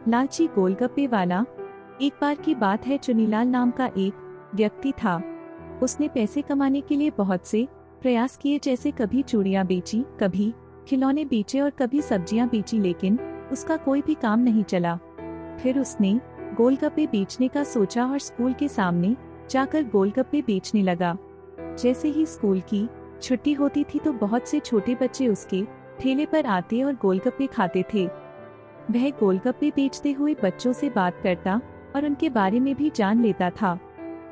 लालची गोलगप्पे वाला। एक बार की बात है, चुनीलाल नाम का एक व्यक्ति था। उसने पैसे कमाने के लिए बहुत से प्रयास किए, जैसे कभी चूड़ियां बेची, कभी खिलौने बेचे और कभी सब्जियां बेची, लेकिन उसका कोई भी काम नहीं चला। फिर उसने गोलगप्पे बेचने का सोचा और स्कूल के सामने जाकर गोलगप्पे बेचने लगा। जैसे ही स्कूल की छुट्टी होती थी तो बहुत से छोटे बच्चे उसके ठेले पर आते और गोलगप्पे खाते थे। वह गोलगप्पे बेचते हुए बच्चों से बात करता और उनके बारे में भी जान लेता था।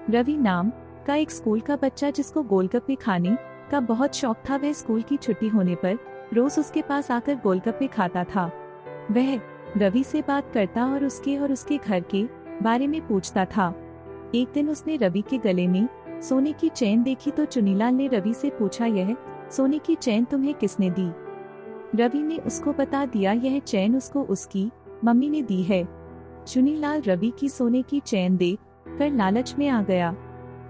रवि नाम का एक स्कूल का बच्चा, जिसको गोलगप्पे खाने का बहुत शौक था, वह स्कूल की छुट्टी होने पर रोज उसके पास आकर गोलगप्पे खाता था। वह रवि से बात करता और उसके घर के बारे में पूछता था। एक दिन उसने रवि के गले में सोने की चैन देखी तो चुनीलाल ने रवि से पूछा, यह सोने की चैन तुम्हें किसने दी? रवि ने उसको बता दिया, यह चैन उसको उसकी मम्मी ने दी है। चुनीलाल रवि की सोने की चैन देख कर लालच में आ गया।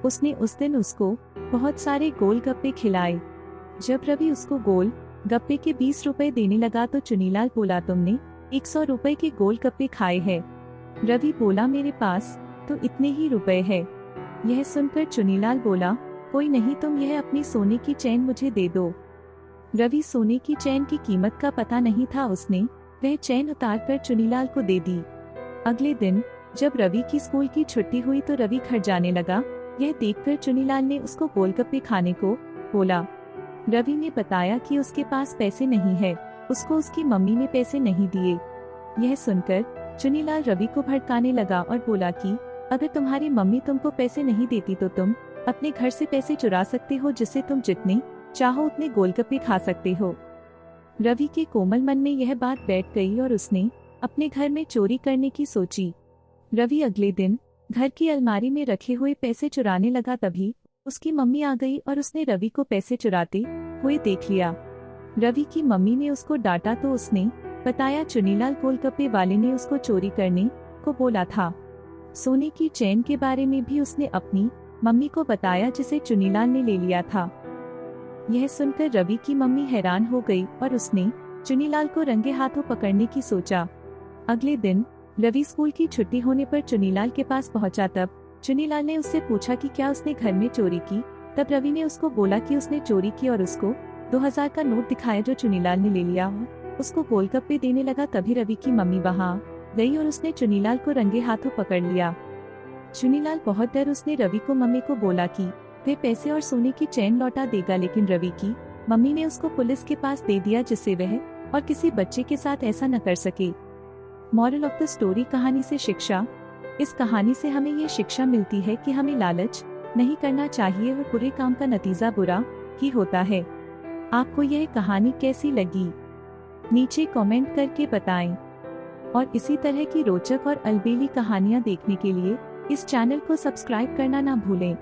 उसने उस दिन उसको बहुत सारे गोलगप्पे खिलाए। जब रवि उसको गोल गप्पे के 20 रुपए देने लगा तो चुनीलाल बोला, तुमने 100 रुपए के गोलगप्पे खाए हैं। रवि बोला, मेरे पास तो इतने ही रुपए है। यह सुनकर चुनीलाल बोला, कोई नहीं, तुम यह अपनी सोने की चैन मुझे दे दो। रवि सोने की चैन की कीमत का पता नहीं था, उसने वह चैन उतार कर चुनीलाल को दे दी। अगले दिन जब रवि की स्कूल की छुट्टी हुई तो रवि घर जाने लगा। यह देखकर चुनीलाल ने उसको गोलगप्पे खाने को बोला। रवि ने बताया कि उसके पास पैसे नहीं है, उसको उसकी मम्मी ने पैसे नहीं दिए। यह सुनकर चुनीलाल रवि को भड़काने लगा और बोला कि अगर तुम्हारी मम्मी तुमको पैसे नहीं देती तो तुम अपने घर से पैसे चुरा सकते हो, जिससे तुम जितने चाहो उतने गोलगप्पे खा सकते हो। रवि के कोमल मन में यह बात बैठ गई और उसने अपने घर में चोरी करने की सोची। रवि अगले दिन घर की अलमारी में रखे हुए पैसे चुराने लगा, तभी उसकी मम्मी आ गई और उसने रवि को पैसे चुराते हुए देख लिया। रवि की मम्मी ने उसको डांटा तो उसने बताया, चुनीलाल गोलगप्पे वाले ने उसको चोरी करने को बोला था। सोने की चैन के बारे में भी उसने अपनी मम्मी को बताया, जिसे चुनीलाल ने ले लिया था। यह सुनकर रवि की मम्मी हैरान हो गई और उसने चुनीलाल को रंगे हाथों पकड़ने की सोचा। अगले दिन रवि स्कूल की छुट्टी होने पर चुनीलाल के पास पहुंचा। तब चुनीलाल ने उससे पूछा कि क्या उसने घर में चोरी की। तब रवि ने उसको बोला कि उसने चोरी की और उसको 2000 का नोट दिखाया जो चुनीलाल ने ले लिया और उसको गोलगप्पे देने लगा। तभी रवि की मम्मी वहां गई और उसने चुनीलाल को रंगे हाथों पकड़ लिया। चुनीलाल बहुत डर उसने रवि को मम्मी को बोला कि वह पैसे और सोने की चैन लौटा देगा, लेकिन रवि की मम्मी ने उसको पुलिस के पास दे दिया, जिससे वह और किसी बच्चे के साथ ऐसा न कर सके। मॉरल ऑफ द स्टोरी, कहानी से शिक्षा। इस कहानी से हमें ये शिक्षा मिलती है कि हमें लालच नहीं करना चाहिए और बुरे काम का नतीजा बुरा ही होता है। आपको यह कहानी कैसी लगी नीचे कमेंट करके बताएं और इसी तरह की रोचक और अलबेली कहानियां देखने के लिए इस चैनल को सब्सक्राइब करना ना भूलें।